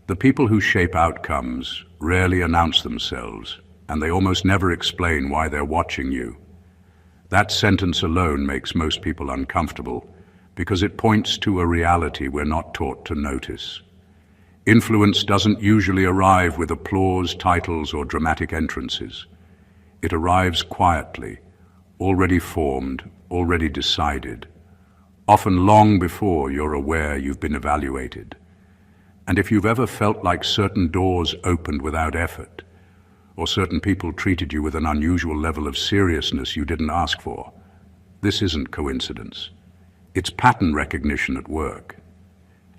The people who shape outcomes rarely announce themselves, and they almost never explain why they're watching you. That sentence alone makes most people uncomfortable because it points to a reality we're not taught to notice. Influence doesn't usually arrive with applause, titles, or dramatic entrances. It arrives quietly, already formed, already decided, often long before you're aware you've been evaluated. And if you've ever felt like certain doors opened without effort, or certain people treated you with an unusual level of seriousness you didn't ask for, this isn't coincidence. It's pattern recognition at work.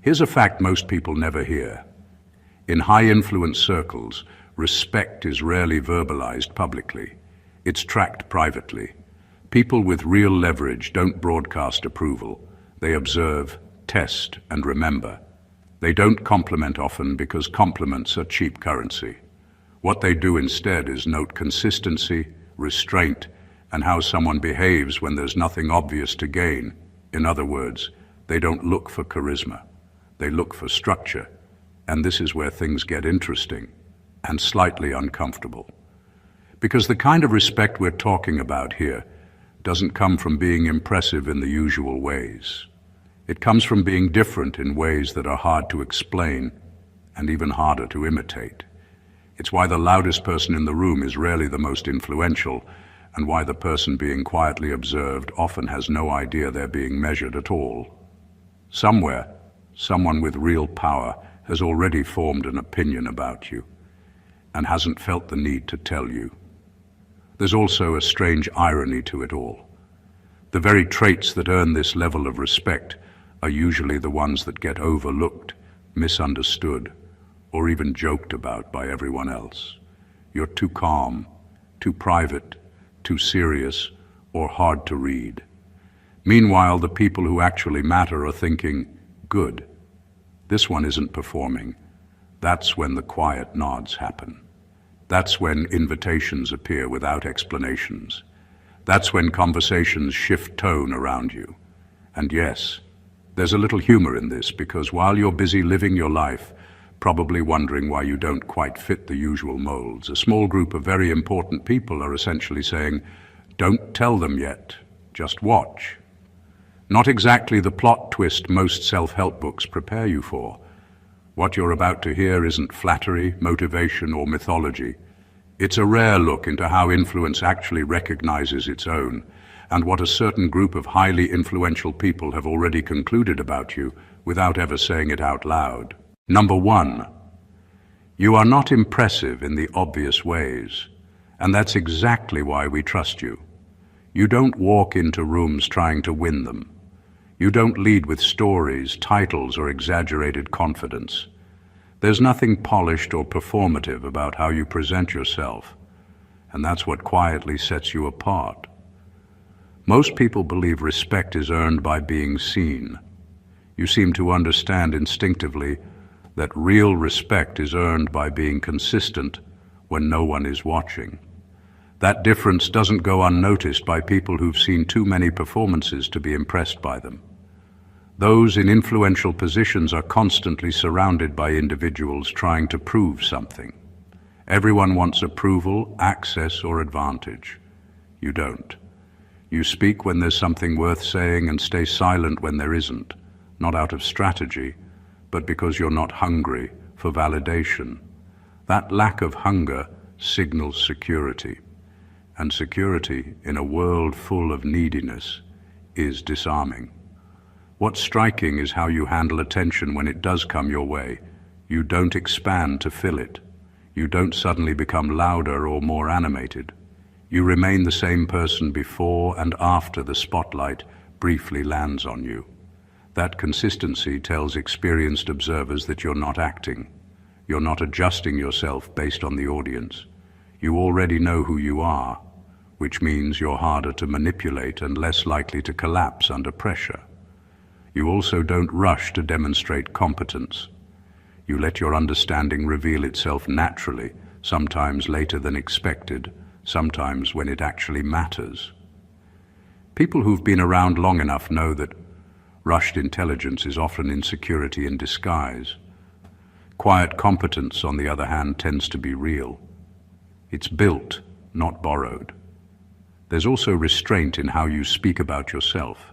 Here's a fact most people never hear. In high-influence circles, respect is rarely verbalized publicly. It's tracked privately. People with real leverage don't broadcast approval. They observe, test, and remember. They don't compliment often because compliments are cheap currency. What they do instead is note consistency, restraint, and how someone behaves when there's nothing obvious to gain. In other words, they don't look for charisma. They look for structure, and this is where things get interesting and slightly uncomfortable. Because the kind of respect we're talking about here doesn't come from being impressive in the usual ways. It comes from being different in ways that are hard to explain and even harder to imitate. It's why the loudest person in the room is rarely the most influential, and why the person being quietly observed often has no idea they're being measured at all. Somewhere, someone with real power has already formed an opinion about you and hasn't felt the need to tell you. There's also a strange irony to it all. The very traits that earn this level of respect are usually the ones that get overlooked, misunderstood, or even joked about by everyone else. You're too calm, too private, too serious, or hard to read. Meanwhile, the people who actually matter are thinking, good. This one isn't performing. That's when the quiet nods happen. That's when invitations appear without explanations. That's when conversations shift tone around you. And yes, there's a little humor in this, because while you're busy living your life, probably wondering why you don't quite fit the usual molds, a small group of very important people are essentially saying, don't tell them yet, just watch. Not exactly the plot twist most self-help books prepare you for. What you're about to hear isn't flattery, motivation, or mythology. It's a rare look into how influence actually recognizes its own, and what a certain group of highly influential people have already concluded about you without ever saying it out loud. Number 1, you are not impressive in the obvious ways, and that's exactly why we trust you. You don't walk into rooms trying to win them. You don't lead with stories, titles, or exaggerated confidence. There's nothing polished or performative about how you present yourself, and that's what quietly sets you apart. Most people believe respect is earned by being seen. You seem to understand instinctively that real respect is earned by being consistent when no one is watching. That difference doesn't go unnoticed by people who've seen too many performances to be impressed by them. Those in influential positions are constantly surrounded by individuals trying to prove something. Everyone wants approval, access, or advantage. You don't. You speak when there's something worth saying and stay silent when there isn't, not out of strategy, but because you're not hungry for validation. That lack of hunger signals security, and security in a world full of neediness is disarming. What's striking is how you handle attention when it does come your way. You don't expand to fill it. You don't suddenly become louder or more animated. You remain the same person before and after the spotlight briefly lands on you. That consistency tells experienced observers that you're not acting. You're not adjusting yourself based on the audience. You already know who you are, which means you're harder to manipulate and less likely to collapse under pressure. You also don't rush to demonstrate competence. You let your understanding reveal itself naturally, sometimes later than expected, sometimes when it actually matters. People who've been around long enough know that rushed intelligence is often insecurity in disguise. Quiet competence, on the other hand, tends to be real. It's built, not borrowed. There's also restraint in how you speak about yourself.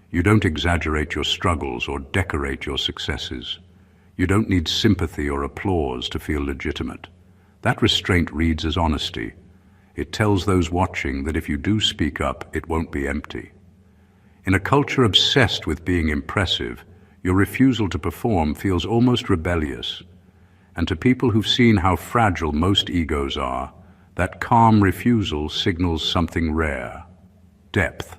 You don't exaggerate your struggles or decorate your successes. You don't need sympathy or applause to feel legitimate. That restraint reads as honesty. It tells those watching that if you do speak up, it won't be empty. In a culture obsessed with being impressive, your refusal to perform feels almost rebellious. And to people who've seen how fragile most egos are, that calm refusal signals something rare: depth.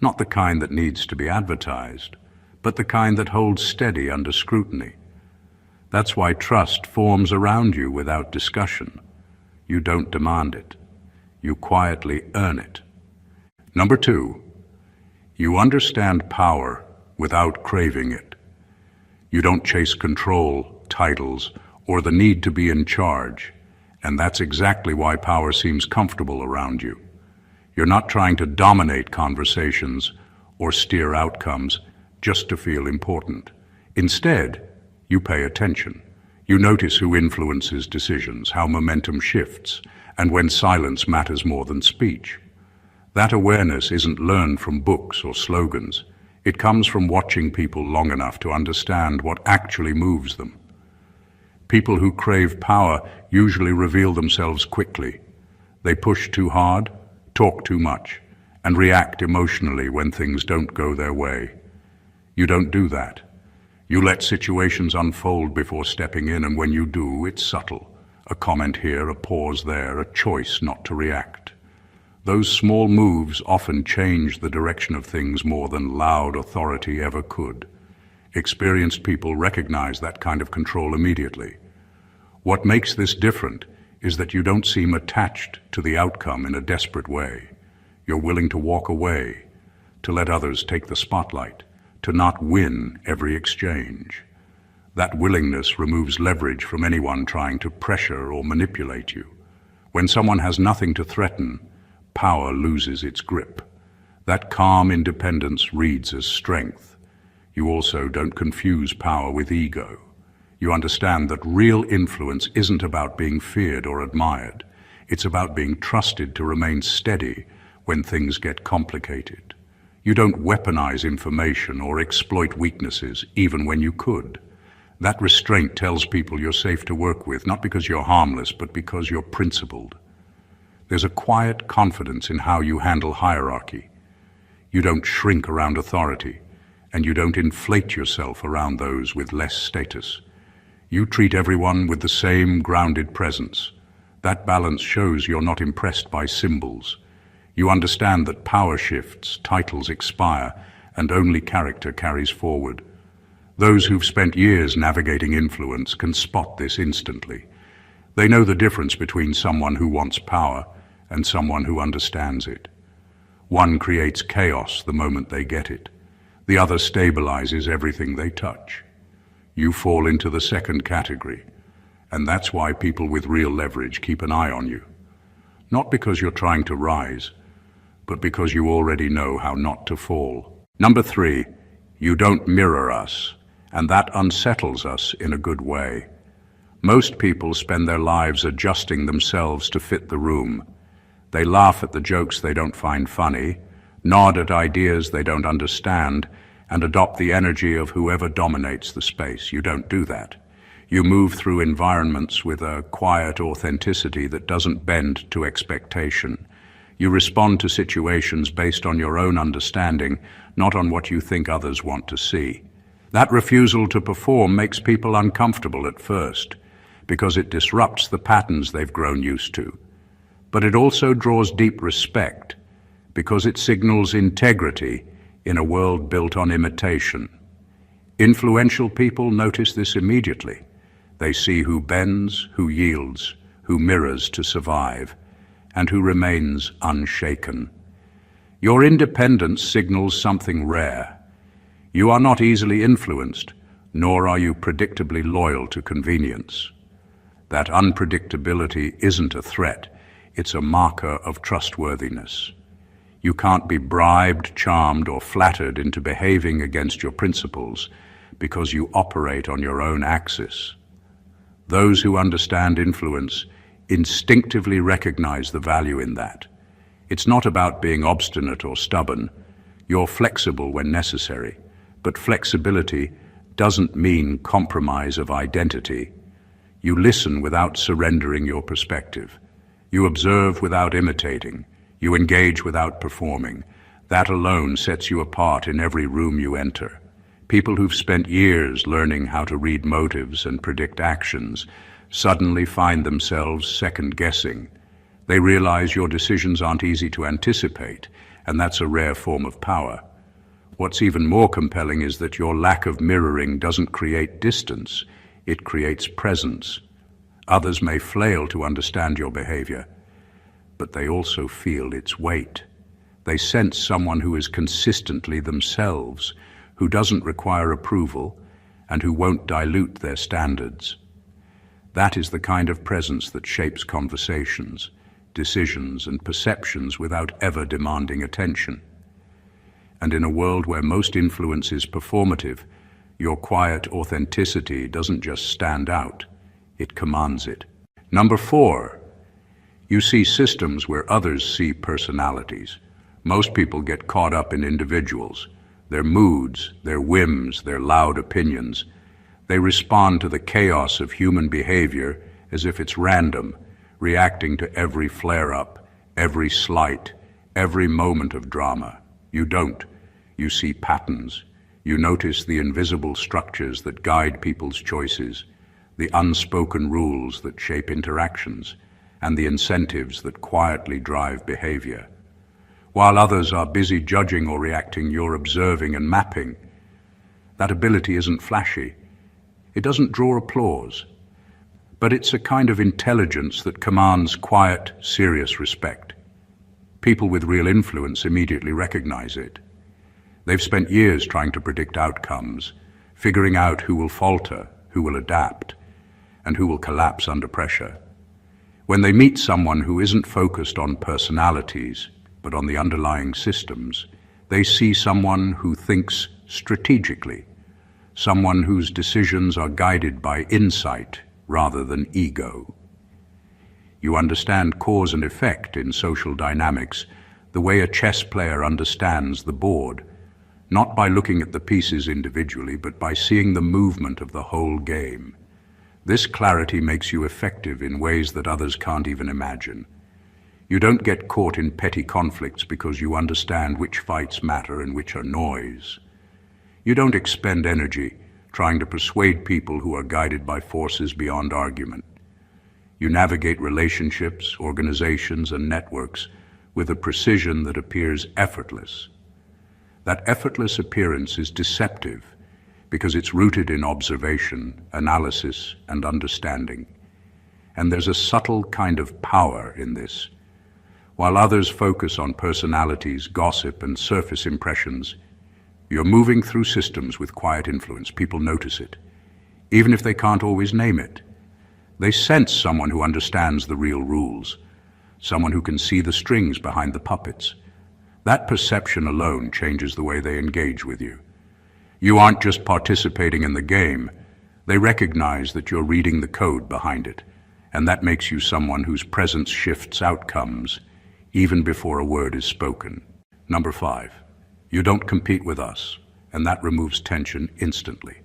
Not the kind that needs to be advertised, but the kind that holds steady under scrutiny. That's why trust forms around you without discussion. You don't demand it. You quietly earn it. Number 2, you understand power without craving it. You don't chase control, titles, or the need to be in charge, and that's exactly why power seems comfortable around you. You're not trying to dominate conversations or steer outcomes just to feel important. Instead, you pay attention. You notice who influences decisions, how momentum shifts, and when silence matters more than speech. That awareness isn't learned from books or slogans. It comes from watching people long enough to understand what actually moves them. People who crave power usually reveal themselves quickly. They push too hard, talk too much, and react emotionally when things don't go their way. You don't do that. You let situations unfold before stepping in, and when you do, it's subtle. A comment here, a pause there, a choice not to react. Those small moves often change the direction of things more than loud authority ever could. Experienced people recognize that kind of control immediately. What makes this different is that you don't seem attached to the outcome in a desperate way. You're willing to walk away, to let others take the spotlight, to not win every exchange. That willingness removes leverage from anyone trying to pressure or manipulate you. When someone has nothing to threaten, power loses its grip. That calm independence reads as strength. You also don't confuse power with ego. You understand that real influence isn't about being feared or admired. It's about being trusted to remain steady when things get complicated. You don't weaponize information or exploit weaknesses, even when you could. That restraint tells people you're safe to work with, not because you're harmless, but because you're principled. There's a quiet confidence in how you handle hierarchy. You don't shrink around authority, and you don't inflate yourself around those with less status. You treat everyone with the same grounded presence. That balance shows you're not impressed by symbols. You understand that power shifts, titles expire, and only character carries forward. Those who've spent years navigating influence can spot this instantly. They know the difference between someone who wants power and someone who understands it. One creates chaos the moment they get it. The other stabilizes everything they touch. You fall into the second category, and that's why people with real leverage keep an eye on you. Not because you're trying to rise, but because you already know how not to fall. Number 3, you don't mirror us, and that unsettles us in a good way. Most people spend their lives adjusting themselves to fit the room. They laugh at the jokes they don't find funny, nod at ideas they don't understand, and adopt the energy of whoever dominates the space. You don't do that. You move through environments with a quiet authenticity that doesn't bend to expectation. You respond to situations based on your own understanding, not on what you think others want to see. That refusal to perform makes people uncomfortable at first, because it disrupts the patterns they've grown used to. But it also draws deep respect, because it signals integrity in a world built on imitation. Influential people notice this immediately. They see who bends, who yields, who mirrors to survive, and who remains unshaken. Your independence signals something rare. You are not easily influenced, nor are you predictably loyal to convenience. That unpredictability isn't a threat, it's a marker of trustworthiness. You can't be bribed, charmed, or flattered into behaving against your principles because you operate on your own axis. Those who understand influence instinctively recognize the value in that. It's not about being obstinate or stubborn. You're flexible when necessary, but flexibility doesn't mean compromise of identity. You listen without surrendering your perspective. You observe without imitating. You engage without performing. That alone sets you apart in every room you enter. People who've spent years learning how to read motives and predict actions suddenly find themselves second-guessing. They realize your decisions aren't easy to anticipate, and that's a rare form of power. What's even more compelling is that your lack of mirroring doesn't create distance, it creates presence. Others may flail to understand your behavior, but they also feel its weight. They sense someone who is consistently themselves, who doesn't require approval, and who won't dilute their standards. That is the kind of presence that shapes conversations, decisions, and perceptions without ever demanding attention. And in a world where most influence is performative, your quiet authenticity doesn't just stand out, it commands it. Number 4, you see systems where others see personalities. Most people get caught up in individuals, their moods, their whims, their loud opinions. They respond to the chaos of human behavior as if it's random, reacting to every flare-up, every slight, every moment of drama. You don't. You see patterns. You notice the invisible structures that guide people's choices, the unspoken rules that shape interactions, and the incentives that quietly drive behavior. While others are busy judging or reacting, you're observing and mapping. That ability isn't flashy. It doesn't draw applause. But it's a kind of intelligence that commands quiet, serious respect. People with real influence immediately recognize it. They've spent years trying to predict outcomes, figuring out who will falter, who will adapt, and who will collapse under pressure. When they meet someone who isn't focused on personalities, but on the underlying systems, they see someone who thinks strategically, someone whose decisions are guided by insight rather than ego. You understand cause and effect in social dynamics the way a chess player understands the board, not by looking at the pieces individually, but by seeing the movement of the whole game. This clarity makes you effective in ways that others can't even imagine. You don't get caught in petty conflicts because you understand which fights matter and which are noise. You don't expend energy trying to persuade people who are guided by forces beyond argument. You navigate relationships, organizations, and networks with a precision that appears effortless. That effortless appearance is deceptive because it's rooted in observation, analysis, and understanding. And there's a subtle kind of power in this. While others focus on personalities, gossip, and surface impressions, you're moving through systems with quiet influence. People notice it, even if they can't always name it. They sense someone who understands the real rules, someone who can see the strings behind the puppets. That perception alone changes the way they engage with you. You aren't just participating in the game. They recognize that you're reading the code behind it, and that makes you someone whose presence shifts outcomes even before a word is spoken. Number 5, you don't compete with us, and that removes tension instantly.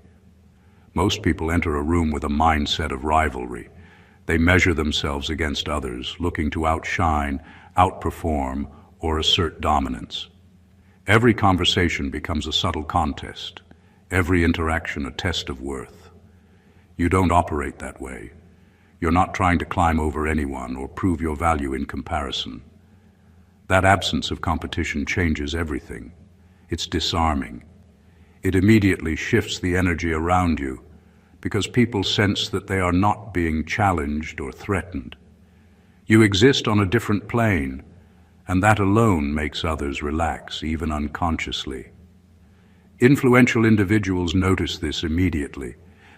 Most people enter a room with a mindset of rivalry. They measure themselves against others, looking to outshine, outperform, or assert dominance. Every conversation becomes a subtle contest, every interaction a test of worth. You don't operate that way. You're not trying to climb over anyone or prove your value in comparison. That absence of competition changes everything. It's disarming. It immediately shifts the energy around you because people sense that they are not being challenged or threatened. You exist on a different plane, and that alone makes others relax, even unconsciously. Influential individuals notice this immediately.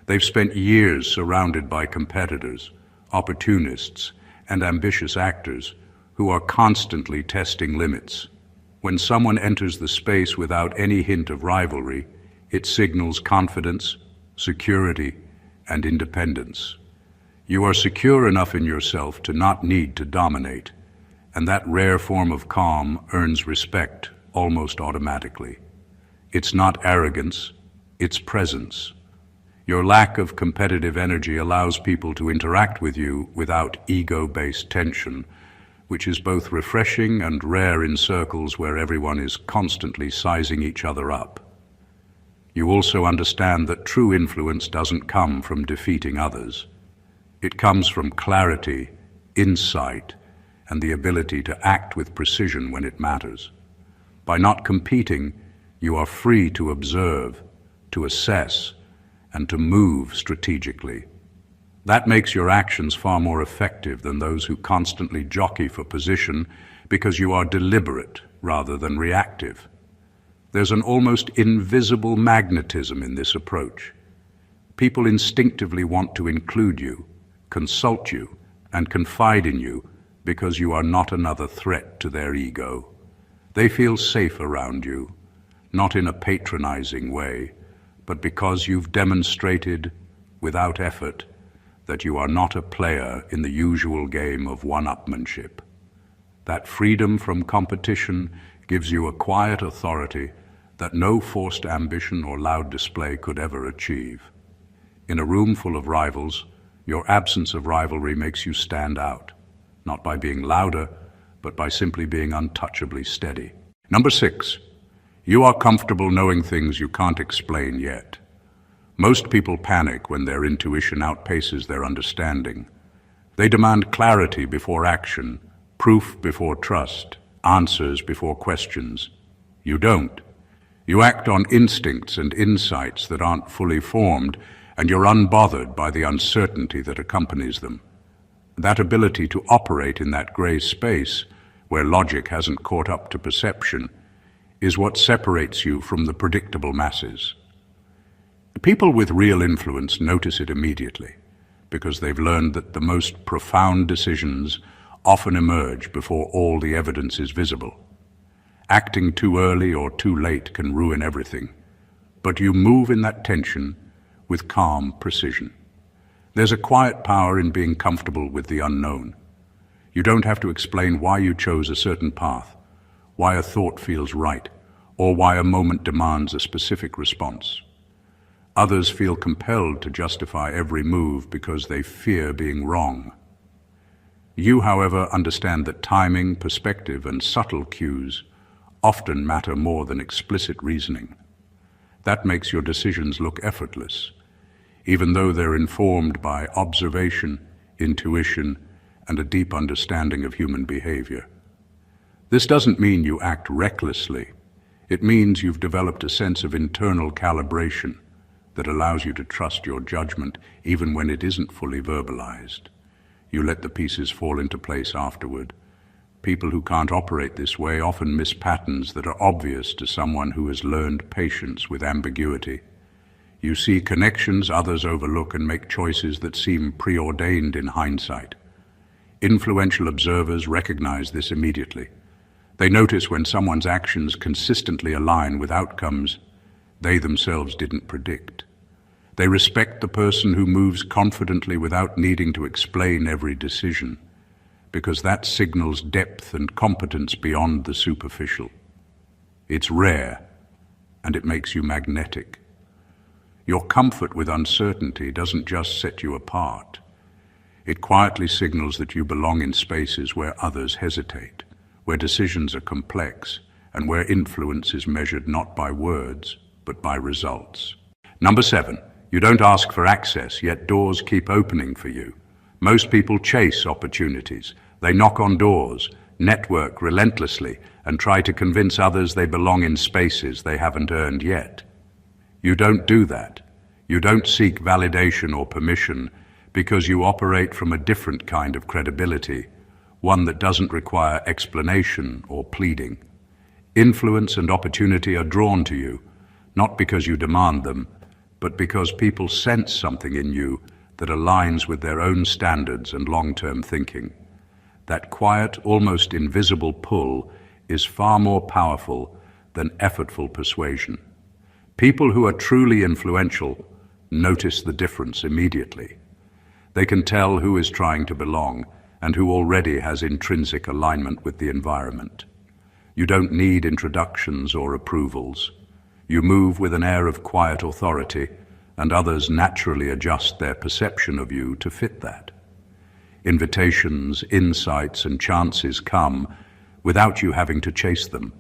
They've spent years surrounded by competitors, opportunists, and ambitious actors who are constantly testing limits. When someone enters the space without any hint of rivalry, it signals confidence, security, and independence. You are secure enough in yourself to not need to dominate, and that rare form of calm earns respect almost automatically. It's not arrogance, it's presence. Your lack of competitive energy allows people to interact with you without ego-based tension, which is both refreshing and rare in circles where everyone is constantly sizing each other up. You also understand that true influence doesn't come from defeating others. It comes from clarity, insight, and the ability to act with precision when it matters. By not competing, you are free to observe, to assess, and to move strategically. That makes your actions far more effective than those who constantly jockey for position because you are deliberate rather than reactive. There's an almost invisible magnetism in this approach. People instinctively want to include you, consult you, and confide in you because you are not another threat to their ego. They feel safe around you, not in a patronizing way, but because you've demonstrated, without effort, that you are not a player in the usual game of one-upmanship. That freedom from competition gives you a quiet authority that no forced ambition or loud display could ever achieve. In a room full of rivals, your absence of rivalry makes you stand out, not by being louder, but by simply being untouchably steady. Number 6, you are comfortable knowing things you can't explain yet. Most people panic when their intuition outpaces their understanding. They demand clarity before action, proof before trust, answers before questions. You don't. You act on instincts and insights that aren't fully formed, and you're unbothered by the uncertainty that accompanies them. That ability to operate in that gray space, where logic hasn't caught up to perception, is what separates you from the predictable masses. People with real influence notice it immediately, because they've learned that the most profound decisions often emerge before all the evidence is visible. Acting too early or too late can ruin everything, but you move in that tension with calm precision. There's a quiet power in being comfortable with the unknown. You don't have to explain why you chose a certain path, why a thought feels right, or why a moment demands a specific response. Others feel compelled to justify every move because they fear being wrong. You, however, understand that timing, perspective, and subtle cues often matter more than explicit reasoning. That makes your decisions look effortless, even though they're informed by observation, intuition, and a deep understanding of human behavior. This doesn't mean you act recklessly. It means you've developed a sense of internal calibration that allows you to trust your judgment even when it isn't fully verbalized. You let the pieces fall into place afterward. People who can't operate this way often miss patterns that are obvious to someone who has learned patience with ambiguity. You see connections others overlook and make choices that seem preordained in hindsight. Influential observers recognize this immediately. They notice when someone's actions consistently align with outcomes they themselves didn't predict. They respect the person who moves confidently without needing to explain every decision, because that signals depth and competence beyond the superficial. It's rare, and it makes you magnetic. Your comfort with uncertainty doesn't just set you apart. It quietly signals that you belong in spaces where others hesitate, where decisions are complex, and where influence is measured not by words, but by results. Number 7, you don't ask for access, yet doors keep opening for you. Most people chase opportunities. They knock on doors, network relentlessly, and try to convince others they belong in spaces they haven't earned yet. You don't do that. You don't seek validation or permission because you operate from a different kind of credibility, one that doesn't require explanation or pleading. Influence and opportunity are drawn to you, not because you demand them, but because people sense something in you that aligns with their own standards and long-term thinking. That quiet, almost invisible pull is far more powerful than effortful persuasion. People who are truly influential notice the difference immediately. They can tell who is trying to belong and who already has intrinsic alignment with the environment. You don't need introductions or approvals. You move with an air of quiet authority, and others naturally adjust their perception of you to fit that. Invitations, insights, and chances come without you having to chase them,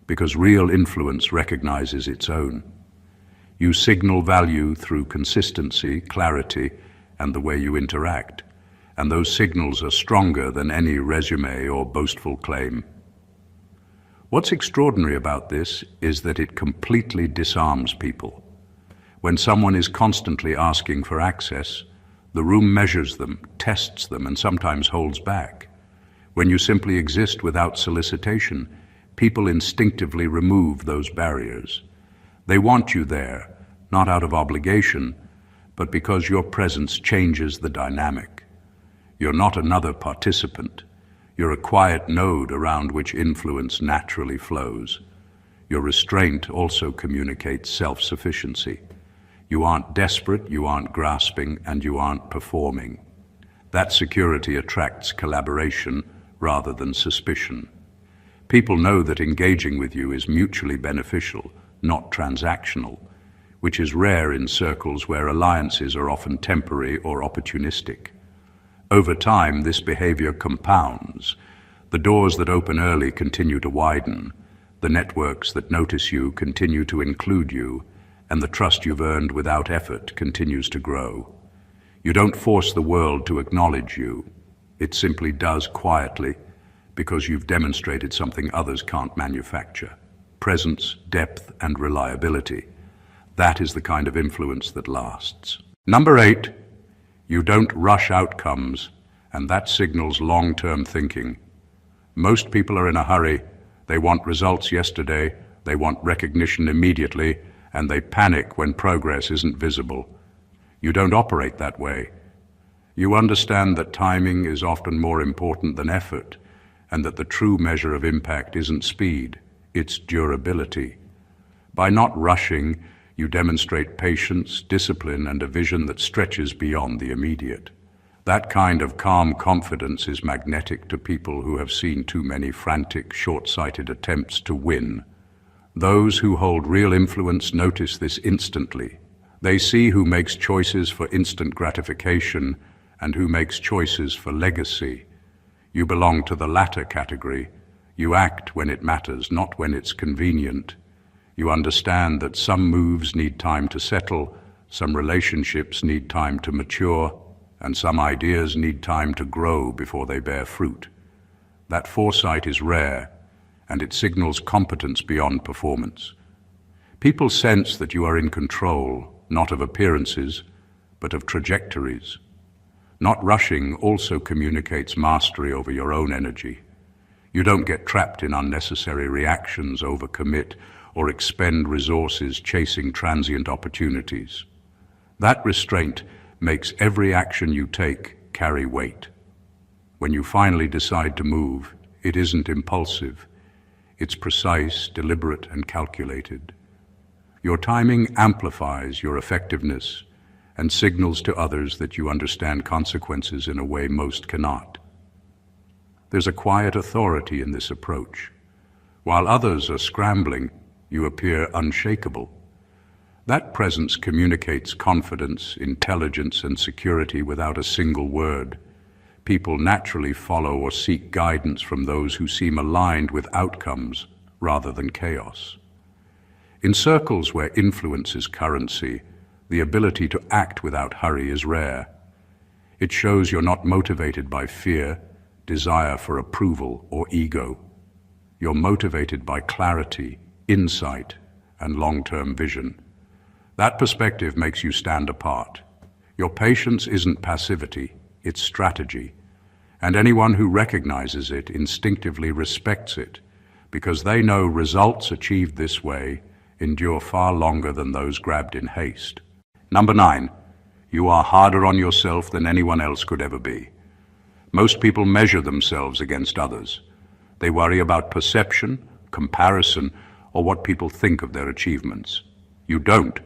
because real influence recognizes its own. You signal value through consistency, clarity, and the way you interact, and those signals are stronger than any resume or boastful claim. What's extraordinary about this is that it completely disarms people. When someone is constantly asking for access, the room measures them, tests them, and sometimes holds back. When you simply exist without solicitation, people instinctively remove those barriers. They want you there, not out of obligation, but because your presence changes the dynamic. You're not another participant. You're a quiet node around which influence naturally flows. Your restraint also communicates self-sufficiency. You aren't desperate, you aren't grasping, and you aren't performing. That security attracts collaboration rather than suspicion. People know that engaging with you is mutually beneficial, not transactional, which is rare in circles where alliances are often temporary or opportunistic. Over time, this behavior compounds. The doors that open early continue to widen. The networks that notice you continue to include you, and the trust you've earned without effort continues to grow. You don't force the world to acknowledge you. It simply does quietly, because you've demonstrated something others can't manufacture: presence, depth, and reliability. That is the kind of influence that lasts. Number 8, you don't rush outcomes, and that signals long-term thinking. Most people are in a hurry. They want results yesterday, they want recognition immediately, and they panic when progress isn't visible. You don't operate that way. You understand that timing is often more important than effort, and that the true measure of impact isn't speed, it's durability. By not rushing, you demonstrate patience, discipline, and a vision that stretches beyond the immediate. That kind of calm confidence is magnetic to people who have seen too many frantic, short-sighted attempts to win. Those who hold real influence notice this instantly. They see who makes choices for instant gratification and who makes choices for legacy. You belong to the latter category. You act when it matters, not when it's convenient. You understand that some moves need time to settle, some relationships need time to mature, and some ideas need time to grow before they bear fruit. That foresight is rare, and it signals competence beyond performance. People sense that you are in control, not of appearances, but of trajectories. Not rushing also communicates mastery over your own energy. You don't get trapped in unnecessary reactions, overcommit, or expend resources chasing transient opportunities. That restraint makes every action you take carry weight. When you finally decide to move, it isn't impulsive. It's precise, deliberate, and calculated. Your timing amplifies your effectiveness and signals to others that you understand consequences in a way most cannot. There's a quiet authority in this approach. While others are scrambling, you appear unshakable. That presence communicates confidence, intelligence, and security without a single word. People naturally follow or seek guidance from those who seem aligned with outcomes rather than chaos. In circles where influence is currency, the ability to act without hurry is rare. It shows you're not motivated by fear, desire for approval, or ego. You're motivated by clarity, insight, and long-term vision. That perspective makes you stand apart. Your patience isn't passivity, it's strategy. And anyone who recognizes it instinctively respects it, because they know results achieved this way endure far longer than those grabbed in haste. Number 9, you are harder on yourself than anyone else could ever be. Most people measure themselves against others. They worry about perception, comparison, or what people think of their achievements. You don't.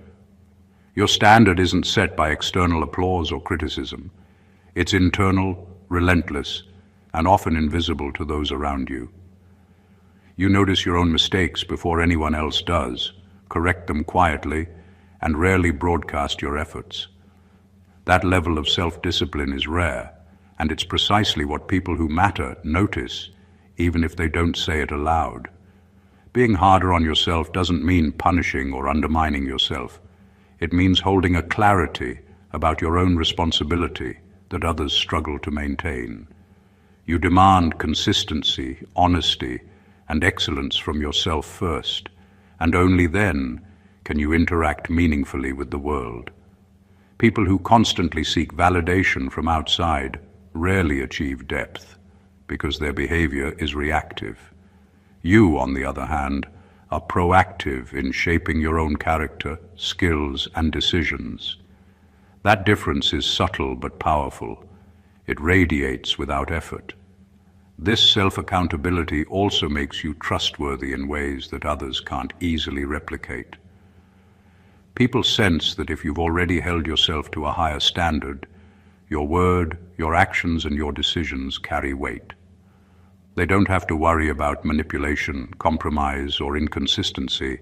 Your standard isn't set by external applause or criticism. It's internal, relentless, and often invisible to those around you. You notice your own mistakes before anyone else does, correct them quietly, and rarely broadcast your efforts. That level of self-discipline is rare, and it's precisely what people who matter notice, even if they don't say it aloud. Being harder on yourself doesn't mean punishing or undermining yourself. It means holding a clarity about your own responsibility that others struggle to maintain. You demand consistency, honesty, and excellence from yourself first, and only then can you interact meaningfully with the world. People who constantly seek validation from outside rarely achieve depth, because their behavior is reactive. You, on the other hand, are proactive in shaping your own character, skills, and decisions. That difference is subtle but powerful. It radiates without effort. This self-accountability also makes you trustworthy in ways that others can't easily replicate. People sense that if you've already held yourself to a higher standard, your word, your actions, and your decisions carry weight. They don't have to worry about manipulation, compromise, or inconsistency.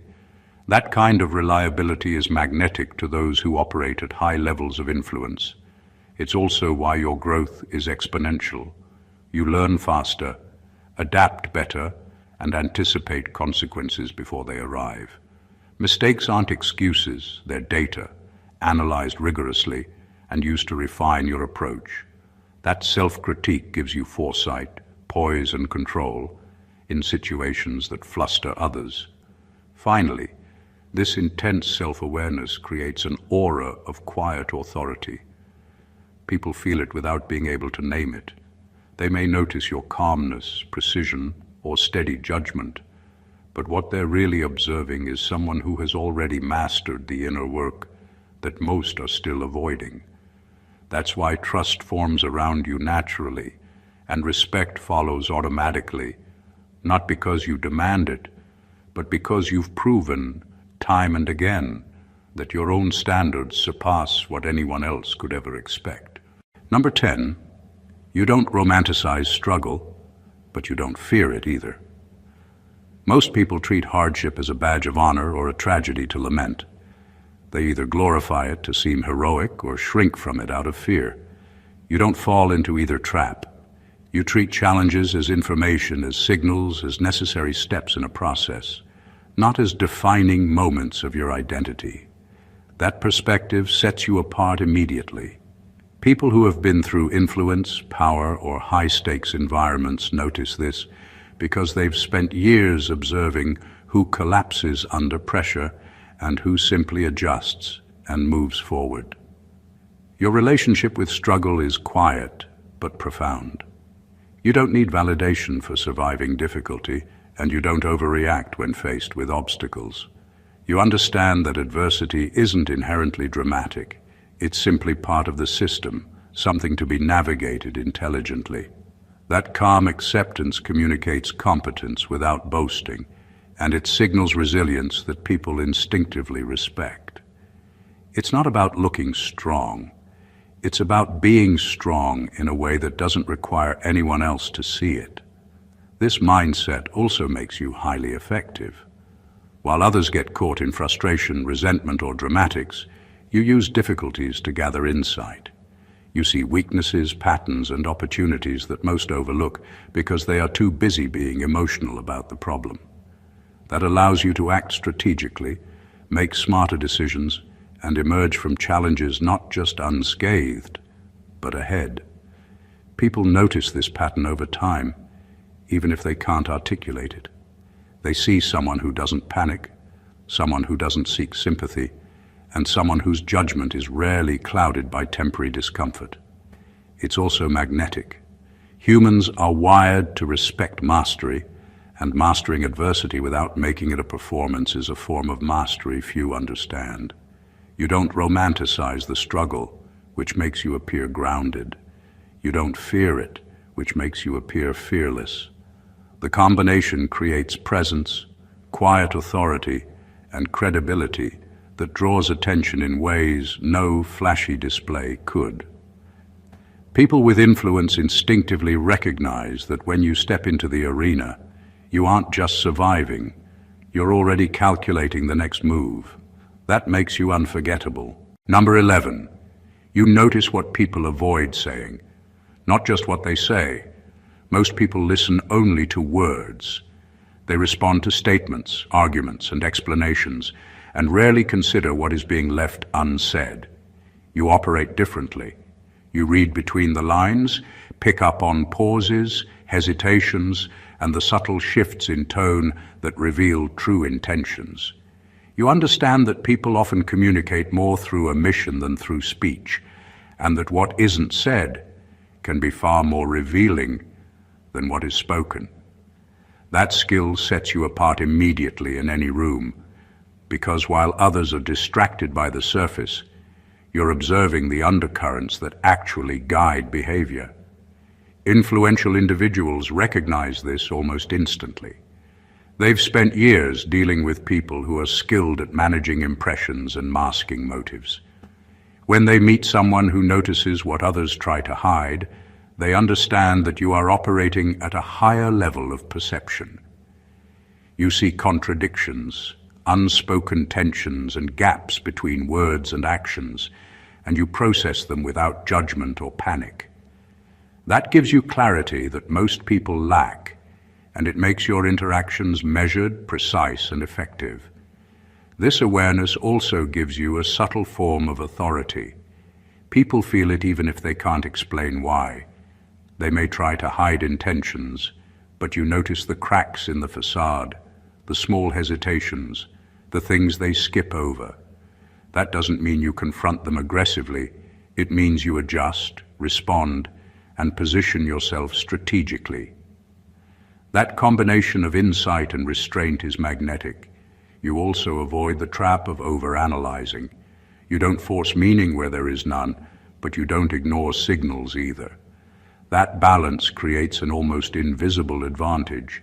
That kind of reliability is magnetic to those who operate at high levels of influence. It's also why your growth is exponential. You learn faster, adapt better, and anticipate consequences before they arrive. Mistakes aren't excuses, they're data, analyzed rigorously and used to refine your approach. That self-critique gives you foresight, poise, and control in situations that fluster others. Finally, this intense self-awareness creates an aura of quiet authority. People feel it without being able to name it. They may notice your calmness, precision, or steady judgment, but what they're really observing is someone who has already mastered the inner work that most are still avoiding. That's why trust forms around you naturally, and respect follows automatically, not because you demand it, but because you've proven time and again that your own standards surpass what anyone else could ever expect. Number 10, you don't romanticize struggle, but you don't fear it either. Most people treat hardship as a badge of honor or a tragedy to lament. They either glorify it to seem heroic or shrink from it out of fear. You don't fall into either trap. You treat challenges as information, as signals, as necessary steps in a process, not as defining moments of your identity. That perspective sets you apart immediately. People who have been through influence, power, or high-stakes environments notice this because they've spent years observing who collapses under pressure and who simply adjusts and moves forward. Your relationship with struggle is quiet but profound. You don't need validation for surviving difficulty, and you don't overreact when faced with obstacles. You understand that adversity isn't inherently dramatic. It's simply part of the system, something to be navigated intelligently. That calm acceptance communicates competence without boasting, and it signals resilience that people instinctively respect. It's not about looking strong. It's about being strong in a way that doesn't require anyone else to see it. This mindset also makes you highly effective. While others get caught in frustration, resentment, or dramatics, you use difficulties to gather insight. You see weaknesses, patterns, and opportunities that most overlook because they are too busy being emotional about the problem. That allows you to act strategically, make smarter decisions, and emerge from challenges not just unscathed, but ahead. People notice this pattern over time, even if they can't articulate it. They see someone who doesn't panic, someone who doesn't seek sympathy, and someone whose judgment is rarely clouded by temporary discomfort. It's also magnetic. Humans are wired to respect mastery, and mastering adversity without making it a performance is a form of mastery few understand. You don't romanticize the struggle, which makes you appear grounded. You don't fear it, which makes you appear fearless. The combination creates presence, quiet authority, and credibility that draws attention in ways no flashy display could. People with influence instinctively recognize that when you step into the arena, you aren't just surviving, you're already calculating the next move. That makes you unforgettable. Number 11, you notice what people avoid saying, not just what they say. Most people listen only to words. They respond to statements, arguments, and explanations, and rarely consider what is being left unsaid. You operate differently. You read between the lines, pick up on pauses, hesitations, and the subtle shifts in tone that reveal true intentions. You understand that people often communicate more through omission than through speech, and that what isn't said can be far more revealing than what is spoken. That skill sets you apart immediately in any room, because while others are distracted by the surface, you're observing the undercurrents that actually guide behavior. Influential individuals recognize this almost instantly. They've spent years dealing with people who are skilled at managing impressions and masking motives. When they meet someone who notices what others try to hide, they understand that you are operating at a higher level of perception. You see contradictions, unspoken tensions, and gaps between words and actions, and you process them without judgment or panic. That gives you clarity that most people lack, and it makes your interactions measured, precise, and effective. This awareness also gives you a subtle form of authority. People feel it even if they can't explain why. They may try to hide intentions, but you notice the cracks in the facade, the small hesitations, the things they skip over. That doesn't mean you confront them aggressively. It means you adjust, respond, and position yourself strategically. That combination of insight and restraint is magnetic. You also avoid the trap of overanalyzing. You don't force meaning where there is none, but you don't ignore signals either. That balance creates an almost invisible advantage.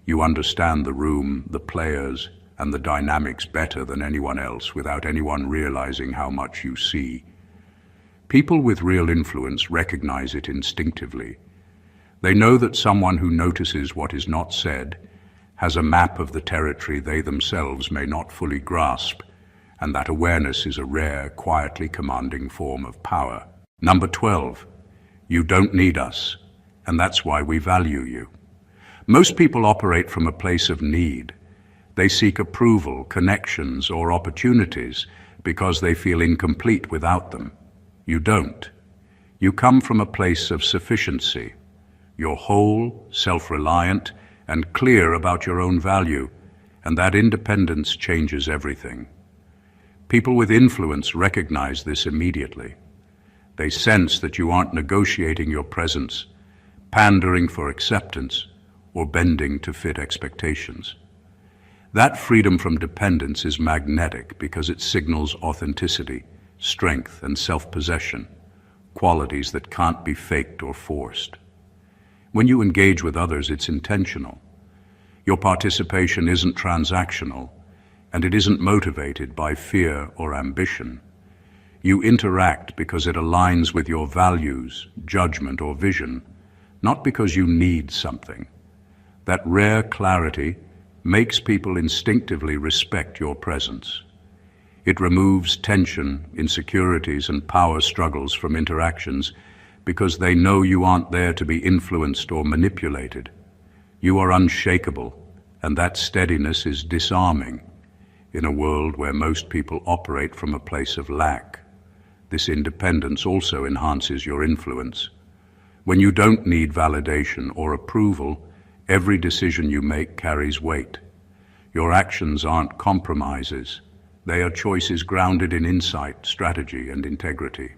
You understand the room, the players, and the dynamics better than anyone else without anyone realizing how much you see. People with real influence recognize it instinctively. They know that someone who notices what is not said has a map of the territory they themselves may not fully grasp, and that awareness is a rare, quietly commanding form of power. Number 12, you don't need us, and that's why we value you. Most people operate from a place of need. They seek approval, connections, or opportunities because they feel incomplete without them. You don't. You come from a place of sufficiency. You're whole, self-reliant, and clear about your own value, and that independence changes everything. People with influence recognize this immediately. They sense that you aren't negotiating your presence, pandering for acceptance, or bending to fit expectations. That freedom from dependence is magnetic because it signals authenticity, strength, and self-possession, qualities that can't be faked or forced. When you engage with others, it's intentional. Your participation isn't transactional, and it isn't motivated by fear or ambition. You interact because it aligns with your values, judgment, or vision, not because you need something. That rare clarity makes people instinctively respect your presence. It removes tension, insecurities, and power struggles from interactions because they know you aren't there to be influenced or manipulated. You are unshakable, and that steadiness is disarming in a world where most people operate from a place of lack. This independence also enhances your influence. When you don't need validation or approval, every decision you make carries weight. Your actions aren't compromises. They are choices grounded in insight, strategy, and integrity.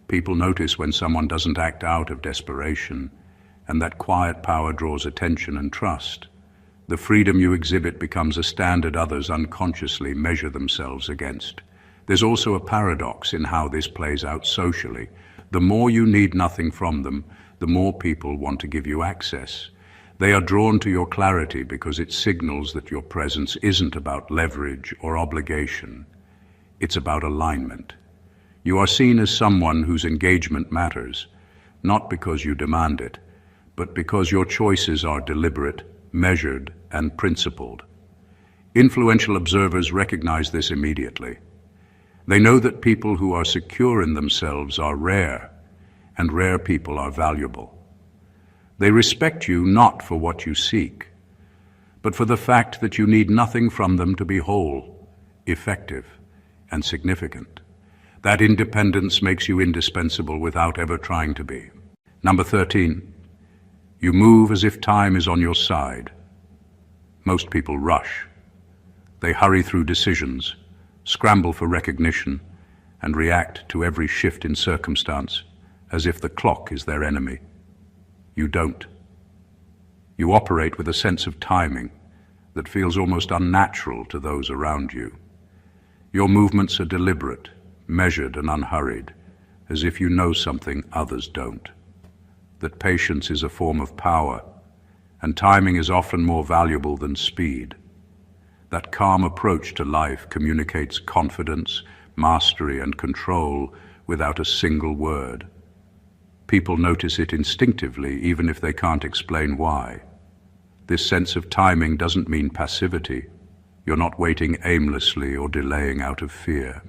People notice when someone doesn't act out of desperation, and that quiet power draws attention and trust. The freedom you exhibit becomes a standard others unconsciously measure themselves against. There's also a paradox in how this plays out socially. The more you need nothing from them, the more people want to give you access. They are drawn to your clarity because it signals that your presence isn't about leverage or obligation. It's about alignment. You are seen as someone whose engagement matters, not because you demand it, but because your choices are deliberate, measured, and principled. Influential observers recognize this immediately. They know that people who are secure in themselves are rare, and rare people are valuable. They respect you not for what you seek, but for the fact that you need nothing from them to be whole, effective, and significant. That independence makes you indispensable without ever trying to be. Number 13, you move as if time is on your side. Most people rush. They hurry through decisions, scramble for recognition, and react to every shift in circumstance as if the clock is their enemy. You don't. You operate with a sense of timing that feels almost unnatural to those around you. Your movements are deliberate, measured, and unhurried, as if you know something others don't. That patience is a form of power, and timing is often more valuable than speed. That calm approach to life communicates confidence, mastery, and control without a single word. People notice it instinctively, even if they can't explain why. This sense of timing doesn't mean passivity. You're not waiting aimlessly or delaying out of fear.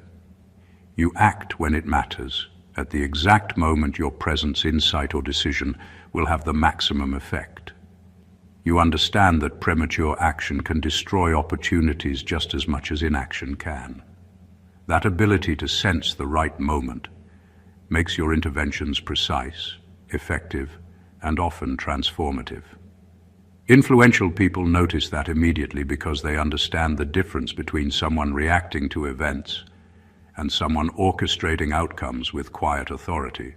You act when it matters, at the exact moment your presence, insight, or decision will have the maximum effect. You understand that premature action can destroy opportunities just as much as inaction can. That ability to sense the right moment makes your interventions precise, effective, and often transformative. Influential people notice that immediately because they understand the difference between someone reacting to events and someone orchestrating outcomes with quiet authority.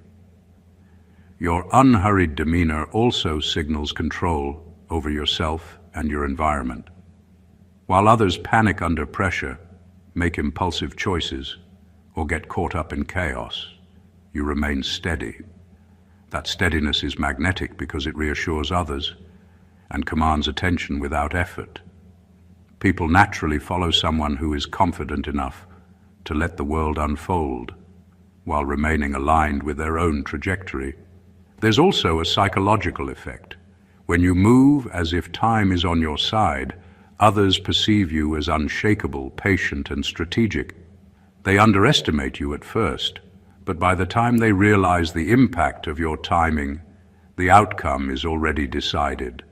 Your unhurried demeanor also signals control over yourself and your environment. While others panic under pressure, make impulsive choices, or get caught up in chaos, you remain steady. That steadiness is magnetic because it reassures others and commands attention without effort. People naturally follow someone who is confident enough to let the world unfold while remaining aligned with their own trajectory. There's also a psychological effect. When you move as if time is on your side, others perceive you as unshakable, patient, and strategic. They underestimate you at first, but by the time they realize the impact of your timing, the outcome is already decided.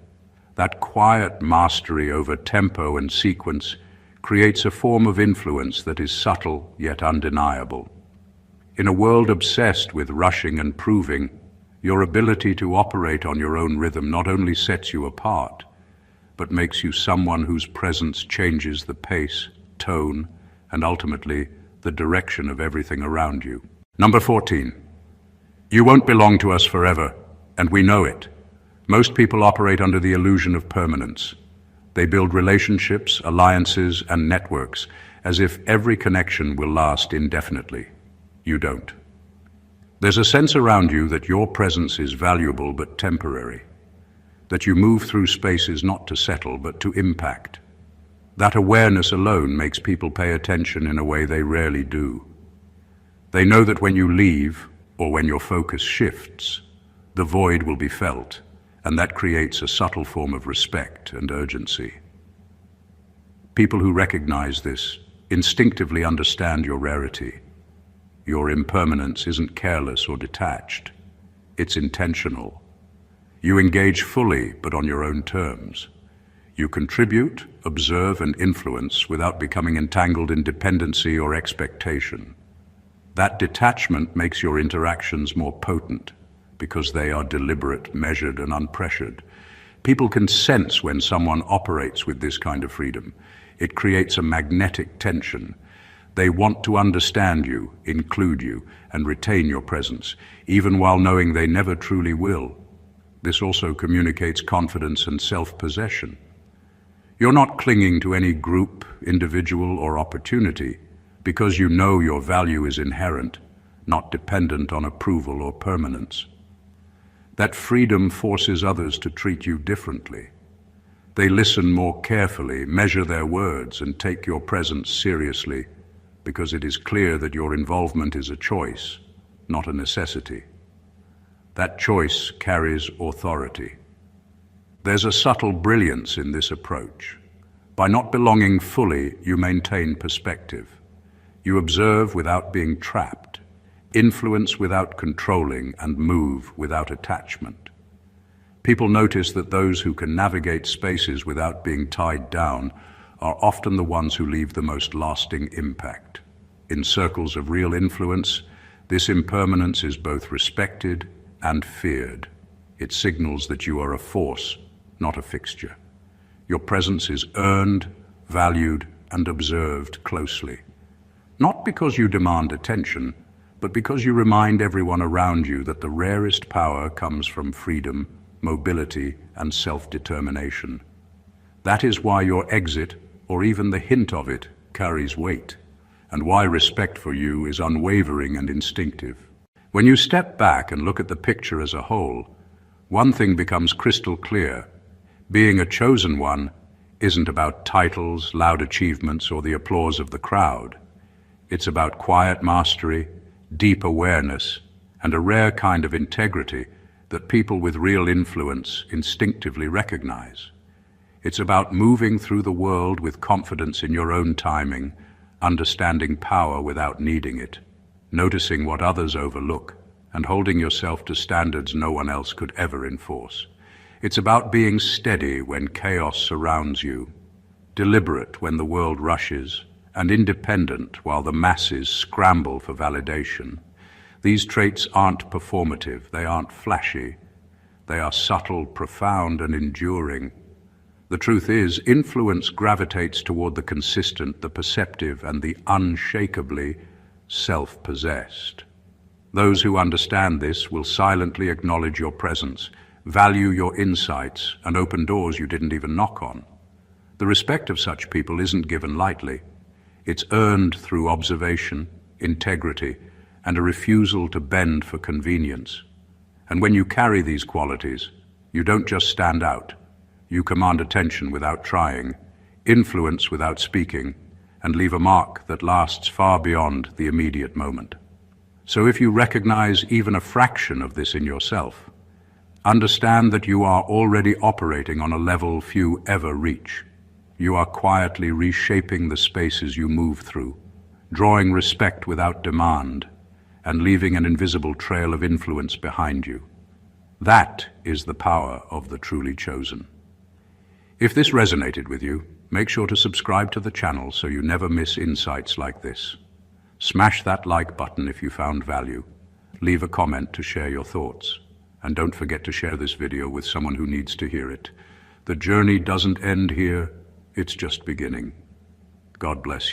That quiet mastery over tempo and sequence creates a form of influence that is subtle yet undeniable. In a world obsessed with rushing and proving, your ability to operate on your own rhythm not only sets you apart, but makes you someone whose presence changes the pace, tone, and ultimately the direction of everything around you. Number 14. You won't belong to us forever, and we know it. Most people operate under the illusion of permanence. They build relationships, alliances, and networks as if every connection will last indefinitely. You don't. There's a sense around you that your presence is valuable but temporary, that you move through spaces not to settle but to impact. That awareness alone makes people pay attention in a way they rarely do. They know that when you leave, or when your focus shifts, the void will be felt, and that creates a subtle form of respect and urgency. People who recognize this instinctively understand your rarity. Your impermanence isn't careless or detached. It's intentional. You engage fully, but on your own terms. You contribute, observe, and influence without becoming entangled in dependency or expectation. That detachment makes your interactions more potent because they are deliberate, measured, and unpressured. People can sense when someone operates with this kind of freedom. It creates a magnetic tension. They want to understand you, include you, and retain your presence, even while knowing they never truly will. This also communicates confidence and self-possession. You're not clinging to any group, individual, or opportunity because you know your value is inherent, not dependent on approval or permanence. That freedom forces others to treat you differently. They listen more carefully, measure their words, and take your presence seriously because it is clear that your involvement is a choice, not a necessity. That choice carries authority. There's a subtle brilliance in this approach. By not belonging fully, you maintain perspective. You observe without being trapped, influence without controlling, and move without attachment. People notice that those who can navigate spaces without being tied down are often the ones who leave the most lasting impact. In circles of real influence, this impermanence is both respected and feared. It signals that you are a force, not a fixture. Your presence is earned, valued, and observed closely. Not because you demand attention, but because you remind everyone around you that the rarest power comes from freedom, mobility, and self-determination. That is why your exit, or even the hint of it, carries weight, and why respect for you is unwavering and instinctive. When you step back and look at the picture as a whole, one thing becomes crystal clear. Being a chosen one isn't about titles, loud achievements, or the applause of the crowd. It's about quiet mastery, deep awareness, and a rare kind of integrity that people with real influence instinctively recognize. It's about moving through the world with confidence in your own timing, understanding power without needing it, noticing what others overlook, and holding yourself to standards no one else could ever enforce. It's about being steady when chaos surrounds you, deliberate when the world rushes, and independent while the masses scramble for validation. These traits aren't performative, they aren't flashy. They are subtle, profound, and enduring. The truth is, influence gravitates toward the consistent, the perceptive, and the unshakably self-possessed. Those who understand this will silently acknowledge your presence, value your insights, and open doors you didn't even knock on. The respect of such people isn't given lightly. It's earned through observation, integrity, and a refusal to bend for convenience. And when you carry these qualities, you don't just stand out. You command attention without trying, influence without speaking, and leave a mark that lasts far beyond the immediate moment. So if you recognize even a fraction of this in yourself, understand that you are already operating on a level few ever reach. You are quietly reshaping the spaces you move through, drawing respect without demand, and leaving an invisible trail of influence behind you. That is the power of the truly chosen. If this resonated with you, make sure to subscribe to the channel so you never miss insights like this. Smash that like button if you found value. Leave a comment to share your thoughts. And don't forget to share this video with someone who needs to hear it. The journey doesn't end here, it's just beginning. God bless you.